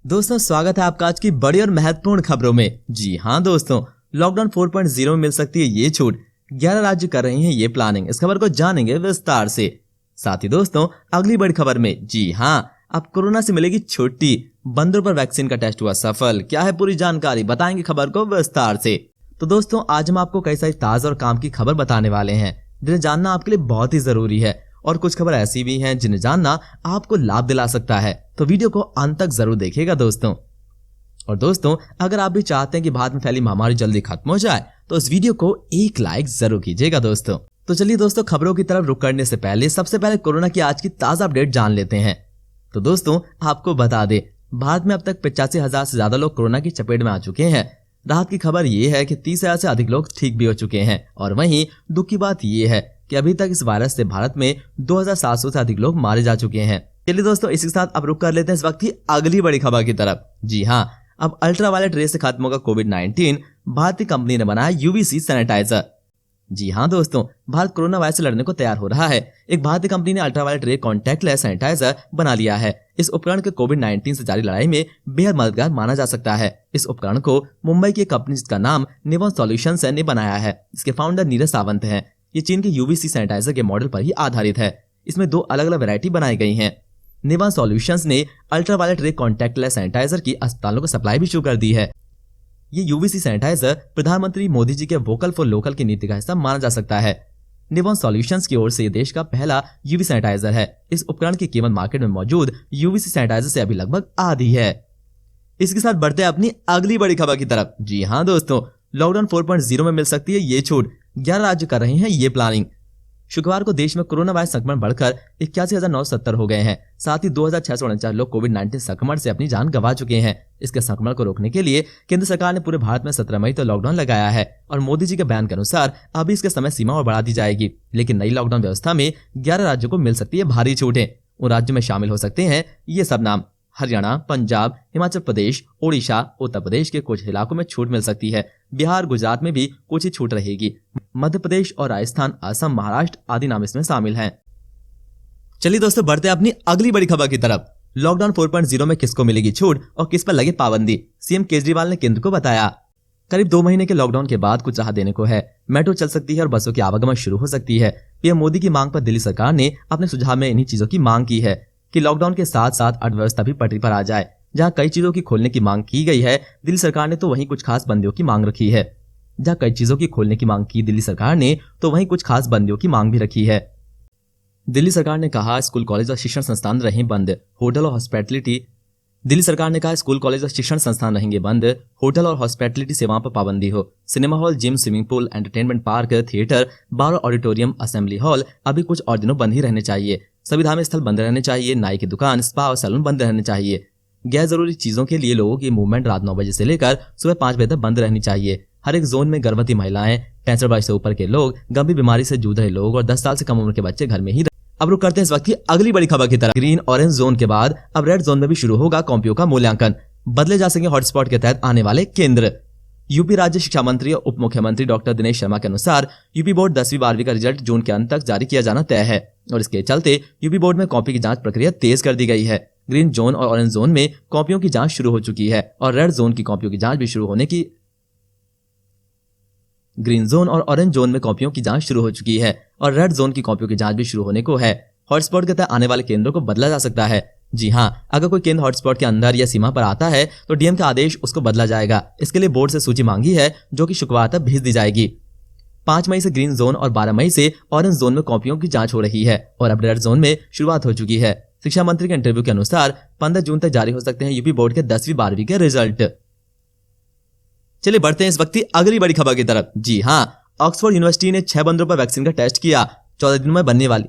दोस्तों स्वागत है आपका आज की बड़ी और महत्वपूर्ण खबरों में। जी हाँ दोस्तों, लॉकडाउन 4.0 में मिल सकती है ये छूट। 11 राज्य कर रहे हैं ये प्लानिंग। इस खबर को जानेंगे विस्तार से। साथ ही दोस्तों अगली बड़ी खबर में, जी हाँ, अब कोरोना से मिलेगी छुट्टी। बंदरों पर वैक्सीन का टेस्ट हुआ सफल। क्या है पूरी जानकारी, बताएंगे खबर को विस्तार से। तो दोस्तों आज हम आपको कई सारी ताजा और काम की खबर बताने वाले हैं जिन्हें जानना आपके लिए बहुत ही जरूरी है, और कुछ खबर ऐसी भी हैं जिन्हें जानना आपको लाभ दिला सकता है। तो वीडियो को अंत तक जरूर देखिएगा दोस्तों। और दोस्तों अगर आप भी चाहते हैं कि भारत में फैली महामारी जल्दी खत्म हो जाए तो इस वीडियो को एक लाइक जरूर कीजिएगा दोस्तों। तो चलिए दोस्तों खबरों की तरफ रुक करने से पहले सबसे पहले कोरोना की आज की ताजा अपडेट जान लेते हैं। तो दोस्तों आपको बता दें, भारत में अब तक 85,000 से ज्यादा लोग कोरोना की चपेट में आ चुके हैं। राहत की खबर ये है कि 30,000 से अधिक लोग ठीक भी हो चुके हैं। और वहीं दुख की बात ये है कि अभी तक इस वायरस से भारत में 2,700 से अधिक लोग मारे जा चुके हैं। चलिए दोस्तों इसी के साथ अब रुक कर लेते हैं इस वक्त की अगली बड़ी खबर की तरफ। जी हाँ, अब अल्ट्रावायलेट रेस से खत्म होगा कोविड-19। भारतीय कंपनी ने बनाया यूवीसी सैनिटाइजर। जी हाँ दोस्तों, भारत कोरोना वायरस से लड़ने को तैयार हो रहा है। एक भारतीय कंपनी ने अल्ट्रावायलेट रे कॉन्टैक्टलेस सैनिटाइजर बना लिया है। इस उपकरण के कोविड-19 से जारी लड़ाई में बेहद मददगार माना जा सकता है। इस उपकरण को मुंबई की एक कंपनी जिसका नाम निवॉन सॉल्यूशंस ने बनाया है। इसके फाउंडर नीरज सावंत हैं। ये चीन के यूवीसी सैनिटाइजर के मॉडल पर ही आधारित है। इसमें 2 अलग अलग वैरायटी बनाई गई हैं। निवॉन सॉल्यूशंस ने अल्ट्रावायलेट रे कॉन्टैक्टलेस सैनिटाइजर की अस्पतालों को सप्लाई भी शुरू कर दी है। ये यूवीसी सैनिटाइजर प्रधानमंत्री मोदी जी के वोकल फॉर लोकल की नीति का हिस्सा माना जा सकता है। निवॉन सॉल्यूशंस की ओर से ये देश का पहला यूवी सैनिटाइजर है। इस उपकरण की कीमत मार्केट में मौजूद यूवीसी सैनिटाइजर से अभी लगभग आधी है। इसके साथ बढ़ते हैं अपनी अगली बड़ी खबर की तरफ। जी हाँ दोस्तों, लॉकडाउन 4.0 में मिल सकती है ये छूट। 11 राज्य कर रहे हैं ये प्लानिंग। शुक्रवार को देश में कोरोना वायरस संक्रमण बढ़कर 81,970 हो गए हैं। साथ ही 2,649 लोग कोविड-19 संक्रमण से अपनी जान गंवा चुके हैं। इसके संक्रमण को रोकने के लिए केंद्र सरकार ने पूरे भारत में 17 मई तक लॉकडाउन लगाया है। और मोदी जी के बयान के अनुसार अभी इसके समय सीमा और बढ़ा दी जाएगी। लेकिन नई लॉकडाउन व्यवस्था में 11 राज्यों को मिल सकती है भारी छूटें। उन राज्यों में शामिल हो सकते हैं ये सब नाम: हरियाणा, पंजाब, हिमाचल प्रदेश, ओडिशा, उत्तर प्रदेश के कुछ इलाकों में छूट मिल सकती है। बिहार, गुजरात में भी कुछ ही छूट रहेगी। मध्य प्रदेश और राजस्थान, असम, महाराष्ट्र आदि नाम इसमें शामिल हैं। चलिए दोस्तों बढ़ते हैं अपनी अगली बड़ी खबर की तरफ। लॉकडाउन 4.0 में किसको मिलेगी छूट और किस पर लगे पाबंदी, सीएम केजरीवाल ने केंद्र को बताया। करीब 2 महीने के लॉकडाउन के बाद कुछ राहत देने को है। मेट्रो चल सकती है और बसों की आवागमन शुरू हो सकती है। पीएम मोदी की मांग पर दिल्ली सरकार ने अपने सुझाव में इन्हीं चीजों की मांग की है कि लॉकडाउन के साथ साथ अर्थव्यवस्था भी पटरी पर आ जाए। जहां कई चीजों की खोलने की मांग की गई है दिल्ली सरकार ने, तो वहीं कुछ खास बंदियों की मांग रखी है। जहां कई चीजों की खोलने की मांग की दिल्ली सरकार ने, तो वहीं कुछ खास बंदियों की मांग भी रखी है। दिल्ली सरकार ने कहा स्कूल, कॉलेज और शिक्षण संस्थान रहें बंद। होटल और हॉस्पिटैलिटी दिल्ली सरकार ने कहा स्कूल, कॉलेज और शिक्षण संस्थान रहेंगे बंद। होटल और हॉस्पिटैलिटी सेवाओं पर पाबंदी हो। Cinema hall, gym, swimming pool, entertainment park, theatre, bar, auditorium, assembly hall अभी कुछ और दिनों बंद ही रहने चाहिए। सभी धार्मिक स्थल बंद रहने चाहिए। नाई की दुकान, स्पा और सैलून बंद रहने चाहिए। गैर जरूरी चीजों के लिए लोगों की मूवमेंट रात 9 बजे से लेकर सुबह 5 बजे तक बंद रहनी चाहिए। हर एक जोन में गर्भवती महिलाएं, 65 वर्ष से ऊपर के लोग, गंभीर बीमारी से जूझ रहे लोग और 10 साल से कम उम्र के बच्चे घर में ही। अब रुक करते हैं इस वक्त की अगली बड़ी खबर की तरफ। ग्रीन ऑरेंज जोन के बाद अब रेड जोन में भी शुरू होगा कॉपियों का मूल्यांकन। बदले जा सकेंगे हॉटस्पॉट के तहत आने वाले केंद्र। यूपी राज्य शिक्षा मंत्री और उप मुख्यमंत्री डॉक्टर दिनेश शर्मा के अनुसार यूपी बोर्ड 10वीं 12वीं का रिजल्ट जून के अंत तक जारी किया जाना तय है। और इसके चलते यूपी बोर्ड में कॉपी की जांच प्रक्रिया तेज कर दी गई है। ग्रीन जोन और ऑरेंज जोन में कॉपियों की जांच शुरू हो चुकी है और रेड जोन की कॉपियों की जांच भी शुरू होने की ग्रीन जोन और ऑरेंज जोन में कॉपियों की जांच शुरू हो चुकी है और रेड जोन की कॉपियों की जांच भी शुरू होने को है। हॉटस्पॉट के तहत आने वाले केंद्रों को बदला जा सकता है। जी हाँ, अगर कोई केंद्र हॉटस्पॉट के अंदर या सीमा पर आता है तो डीएम का आदेश उसको बदला जाएगा। इसके लिए बोर्ड से सूची मांगी है जो कि शुक्रवार तक भेज दी जाएगी। 5 मई से ग्रीन जोन और 12 मई से ऑरेंज जोन में कॉपियों की जांच हो रही है और अब रेड जोन में शुरुआत हो चुकी है। शिक्षा मंत्री के इंटरव्यू के अनुसार 15 जून तक जारी हो सकते हैं यूपी बोर्ड के 10वीं 12वीं के रिजल्ट। चलिए बढ़ते हैं इस वक्त की अगली बड़ी खबर की तरफ। जी हाँ, ऑक्सफोर्ड यूनिवर्सिटी ने 6 बंदरों पर वैक्सीन का टेस्ट किया। 14 दिनों में बनने वाली।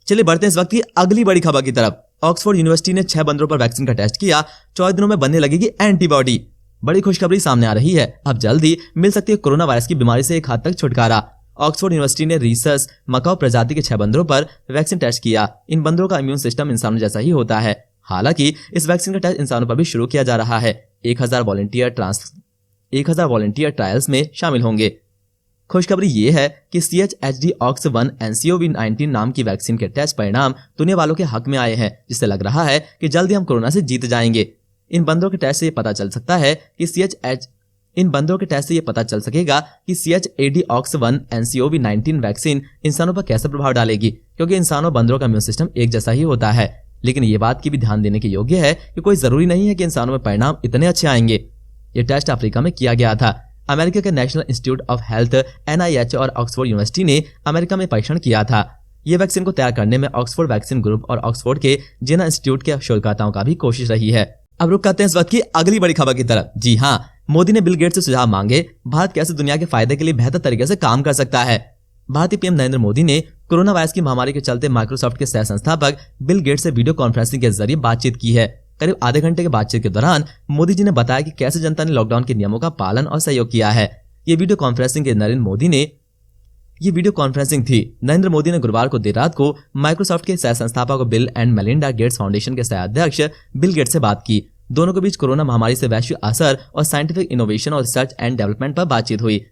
चलिए बढ़ते हैं इस वक्त की अगली बड़ी खबर की तरफ। ऑक्सफोर्ड यूनिवर्सिटी ने 6 बंदरों पर वैक्सीन का टेस्ट किया। 14 दिनों में बनने लगेगी एंटीबॉडी। बड़ी खुशखबरी सामने आ रही है। अब जल्दी मिल सकती है कोरोना वायरस की बीमारी से एक हद तक छुटकारा। ऑक्सफोर्ड यूनिवर्सिटी ने रीसस मकाओ प्रजाति के 6 बंदरों पर वैक्सीन टेस्ट किया। इन बंदरों का इम्यून सिस्टम इंसानों जैसा ही होता है। हालांकि इस वैक्सीन का टेस्ट इंसानों पर भी शुरू किया जा रहा है। 1000 वॉलंटियर ट्रायल्स में शामिल होंगे। खुशखबरी ये है कि CHHD OX1 NCOV19 नाम की वैक्सीन के टेस्ट परिणाम दुनिया वालों के हक में आए हैं, जिससे लग रहा है कि जल्दी हम कोरोना से जीत जाएंगे। इन बंदरों के टेस्ट से ये पता चल सकता है कि इन बंदरों के टेस्ट से ये पता चल सकेगा कि CHAdOx1 NCOV19 वैक्सीन इंसानों पर कैसा प्रभाव डालेगी, क्योंकि इंसानों बंदरों का इम्यून सिस्टम एक जैसा ही होता है। लेकिन ये बात की भी ध्यान देने के योग्य है कि कोई जरूरी नहीं है कि इंसानों में परिणाम इतने अच्छे आएंगे। ये टेस्ट अफ्रीका में किया गया था। अमेरिका के national institute of health NIH और ऑक्सफोर्ड यूनिवर्सिटी ने अमेरिका में परीक्षण किया था। ये वैक्सीन को तैयार करने में ऑक्सफोर्ड वैक्सीन ग्रुप और ऑक्सफोर्ड के जेना इंस्टीट्यूट के शोधकर्ताओं का भी कोशिश रही है। अब रुक करते हैं इस वक्त की अगली बड़ी खबर की तरफ। जी हाँ, मोदी ने बिल गेट्स से सुझाव मांगे, भारत कैसे दुनिया के फायदे के लिए बेहतर तरीके से काम कर सकता है। भारतीय पीएम नरेंद्र मोदी ने कोरोना वायरस की महामारी के चलते माइक्रोसॉफ्ट के सह संस्थापक बिल गेट्स से वीडियो कॉन्फ्रेंसिंग के जरिए बातचीत की है। करीब आधे घंटे के बातचीत के दौरान मोदी जी ने बताया कि कैसे जनता ने लॉकडाउन के नियमों का पालन और सहयोग किया है। ये वीडियो कॉन्फ्रेंसिंग थी। नरेंद्र मोदी ने गुरुवार को देर रात को माइक्रोसॉफ्ट के सह संस्थापक bill and Melinda Gates foundation के सह अध्यक्ष बिल गेट्स से बात की। दोनों के बीच कोरोना महामारी से वैश्विक असर और साइंटिफिक इनोवेशन और रिसर्च एंड डेवलपमेंट पर बातचीत हुई।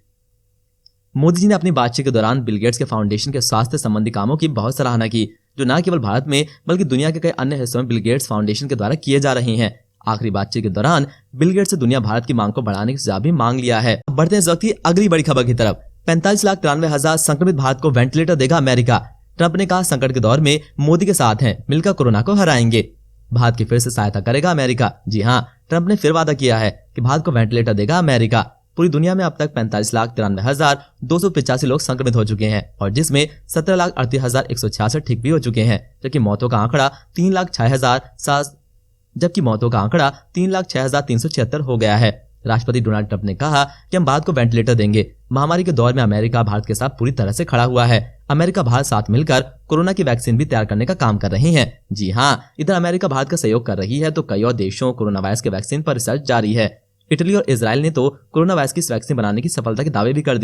मोदी जी ने अपनी बातचीत के दौरान बिल गेट्स के फाउंडेशन के स्वास्थ्य संबंधी कामों की बहुत सराहना की, जो न केवल भारत में बल्कि दुनिया के कई अन्य हिस्सों में बिल गेट्स फाउंडेशन के द्वारा किए जा रहे हैं। आखिरी बातचीत के दौरान बिल गेट्स से दुनिया भारत की मांग को बढ़ाने का सुझाव भी मांग लिया है। बढ़ते हैं इस वक्त की अगली बड़ी खबर की तरफ। 45,93,000 संक्रमित भारत को वेंटिलेटर देगा अमेरिका। ट्रंप ने कहा, संकट के दौर में मोदी के साथ हैं, मिलकर कोरोना को हराएंगे। भारत की फिर से सहायता करेगा अमेरिका। जी हाँ, ट्रंप ने फिर वादा किया है कि भारत को वेंटिलेटर देगा अमेरिका। पूरी दुनिया में अब तक 45,93,285 लोग संक्रमित हो चुके हैं और जिसमें 17,38,166 ठीक भी हो चुके हैं, जबकि मौतों का आंकड़ा 3,06,376 हो गया है। राष्ट्रपति डोनाल्ड ट्रंप ने कहा कि हम भारत को वेंटिलेटर देंगे। महामारी के दौर में अमेरिका भारत के साथ पूरी तरह से खड़ा हुआ है। अमेरिका भारत साथ मिलकर कोरोना की वैक्सीन भी तैयार करने का काम कर रहे हैं। जी हाँ, इधर अमेरिका भारत का सहयोग कर रही है तो कई और देशों कोरोना वायरस के वैक्सीन पर रिसर्च जारी है। इटली और इजराइल ने तो कोरोना वायरस की वैक्सीन बनाने की सफलता के दावे भी कर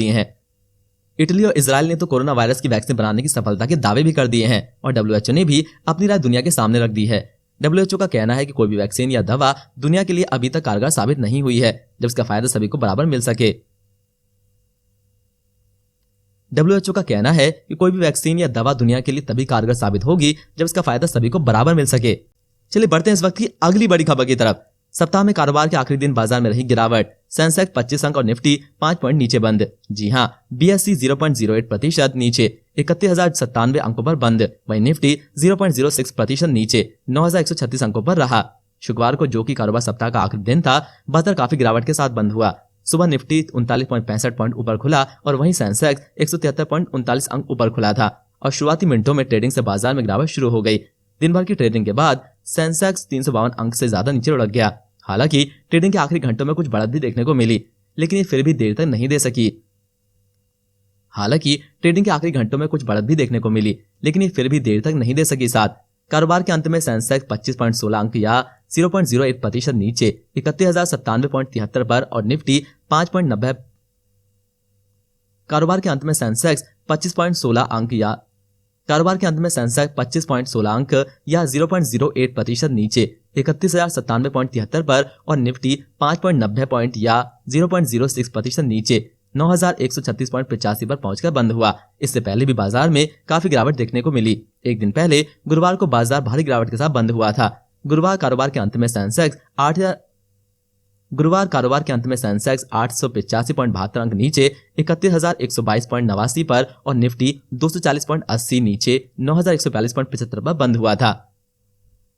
दिए हैं। और WHO ने भी अपनी राय दुनिया के सामने रख दी है। WHO का कहना है कि कोई भी वैक्सीन या दवा दुनिया के लिए अभी तक कारगर साबित नहीं हुई है जब इसका फायदा सभी को बराबर मिल सके। WHO का कहना है कि कोई भी वैक्सीन या दवा दुनिया के लिए तभी कारगर साबित होगी जब इसका फायदा सभी को बराबर मिल सके। चलिए बढ़ते हैं इस वक्त की अगली बड़ी खबर की तरफ। सप्ताह में कारोबार के आखिरी दिन बाजार में रही गिरावट। सेंसेक्स 25 अंक और निफ्टी 5 पॉइंट नीचे बंद। जी हां, BSE 0.08% नीचे 31,097 अंकों पर बंद। वहीं निफ्टी 0.06% नीचे 9,136 अंकों पर रहा। शुक्रवार को जो कि कारोबार सप्ताह का आखिरी दिन था, बाजार काफी गिरावट के साथ बंद हुआ। सुबह निफ्टी 39.65 पॉइंट ऊपर खुला और वहीं सेंसेक्स 173.39 अंक ऊपर खुला था और शुरुआती मिनटों में ट्रेडिंग से बाजार में गिरावट शुरू हो गई। दिन भर की ट्रेडिंग के बाद सेंसेक्स 352 अंक से ज्यादा नीचे लुढ़क गया। हालांकि ट्रेडिंग के आखिरी घंटों में कुछ बढ़त भी देखने को मिली, लेकिन ये फिर भी देर तक नहीं दे सकी। साथ कारोबार के अंत में सेंसेक्स 25.16 अंक या 0.08% नीचे 31,097.73 पर और निफ्टी 5.90 कारोबार के अंत में सेंसेक्स 25.16 अंक या 0.08% नीचे 31,097.73 पर और निफ्टी 5.90 पॉइंट या 0.06% नीचे 9,136.85 पर पहुंचकर बंद हुआ। इससे पहले भी बाजार में काफी गिरावट देखने को मिली। एक दिन पहले गुरुवार को बाजार भारी गिरावट के साथ बंद हुआ था। गुरुवार कारोबार के अंत में सेंसेक्स 885.72 अंक नीचे 31,122.89 पर और निफ्टी 240.80 नीचे 9,142.75 पर बंद हुआ था।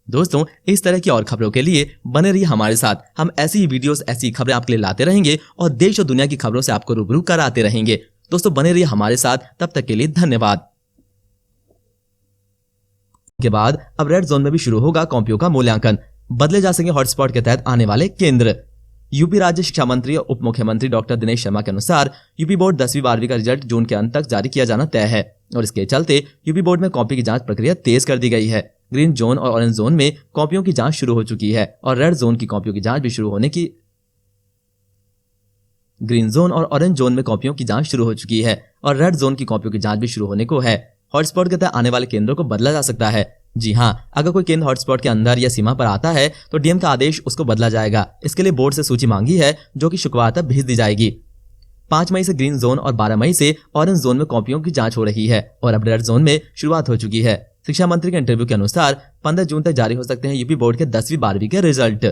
दोस्तों, इस तरह की और खबरों के लिए बने रहिए हमारे साथ। हम ऐसी ही वीडियोस, ऐसी खबरें आपके लिए लाते रहेंगे और देश और दुनिया की खबरों से आपको रूबरू कराते रहेंगे। दोस्तों, बने रहिए हमारे साथ। तब तक के लिए धन्यवाद। के बाद अब रेड जोन में भी शुरू होगा कॉपियों का मूल्यांकन। बदले जा सकेंगे हॉटस्पॉट के तहत आने वाले केंद्र। यूपी राज्य शिक्षा मंत्री और उप मुख्यमंत्री डॉक्टर दिनेश शर्मा के अनुसार यूपी बोर्ड 10वीं-12वीं का रिजल्ट जून के अंत तक जारी किया जाना तय है और इसके चलते यूपी बोर्ड में कॉपी की जांच प्रक्रिया तेज कर दी गई है। ग्रीन जोन और ऑरेंज जोन में कॉपियों की जांच शुरू हो चुकी है और रेड जोन की कॉपियों की जांच भी शुरू होने की ग्रीन जोन और ऑरेंज जोन में कॉपियों की जांच शुरू हो चुकी है और रेड जोन की कॉपियों की जांच भी शुरू होने को है। हॉटस्पॉट के तहत आने वाले केंद्रों को बदला जा सकता है। जी हाँ, अगर कोई केंद्र हॉटस्पॉट के अंदर या सीमा पर आता है तो डीएम का आदेश उसको बदला जाएगा। इसके लिए बोर्ड से सूची मांगी है जो कि शुक्रवार तक भेज दी जाएगी। 5 मई से ग्रीन जोन और 12 मई से ऑरेंज जोन में कॉपियों की जांच हो रही है और अब रेड जोन में शुरुआत हो चुकी है। शिक्षा मंत्री के इंटरव्यू के अनुसार 15 जून तक जारी हो सकते हैं यूपी बोर्ड के 10वीं-12वीं के रिजल्ट।